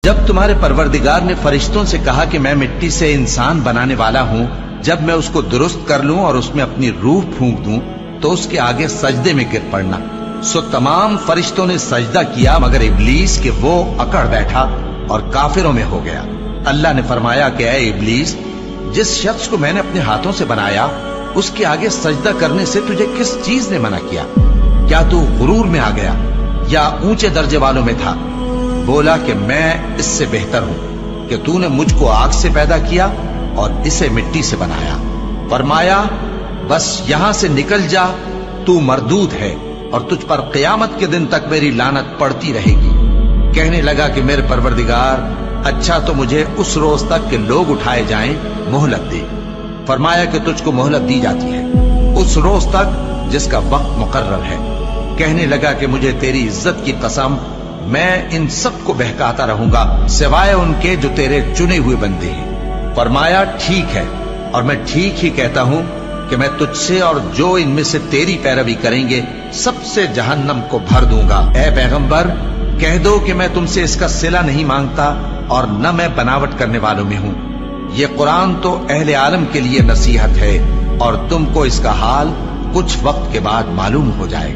جب تمہارے پروردگار نے فرشتوں سے کہا کہ میں مٹی سے انسان بنانے والا ہوں، جب میں اس کو درست کر لوں اور اس میں اپنی روح پھونک دوں تو اس کے آگے سجدے میں گر پڑنا، سو تمام فرشتوں نے سجدہ کیا مگر ابلیس کہ وہ اکڑ بیٹھا اور کافروں میں ہو گیا۔ اللہ نے فرمایا کہ اے ابلیس، جس شخص کو میں نے اپنے ہاتھوں سے بنایا اس کے آگے سجدہ کرنے سے تجھے کس چیز نے منع کیا؟ کیا تو غرور میں آ گیا یا اونچے درجے والوں میں تھا؟ بولا کہ میں اس سے بہتر ہوں کہ تو نے مجھ کو آگ سے پیدا کیا اور اسے مٹی سے بنایا۔ فرمایا بس یہاں سے نکل جا، تو مردود ہے اور تجھ پر قیامت کے دن تک میری لعنت پڑتی رہے گی۔ کہنے لگا کہ میرے پروردگار، اچھا تو مجھے اس روز تک کہ لوگ اٹھائے جائیں مہلت دے۔ فرمایا کہ تجھ کو مہلت دی جاتی ہے اس روز تک جس کا وقت مقرر ہے۔ کہنے لگا کہ مجھے تیری عزت کی قسم، میں ان سب کو بہکاتا رہوں گا سوائے ان کے جو تیرے چنے ہوئے بندے ہیں۔ فرمایا ٹھیک ہے، اور میں ٹھیک ہی کہتا ہوں کہ میں تجھ سے اور جو ان میں سے تیری پیروی کریں گے سب سے جہنم کو بھر دوں گا۔ اے پیغمبر، کہہ دو کہ میں تم سے اس کا صلہ نہیں مانگتا اور نہ میں بناوٹ کرنے والوں میں ہوں۔ یہ قرآن تو اہل عالم کے لیے نصیحت ہے اور تم کو اس کا حال کچھ وقت کے بعد معلوم ہو جائے۔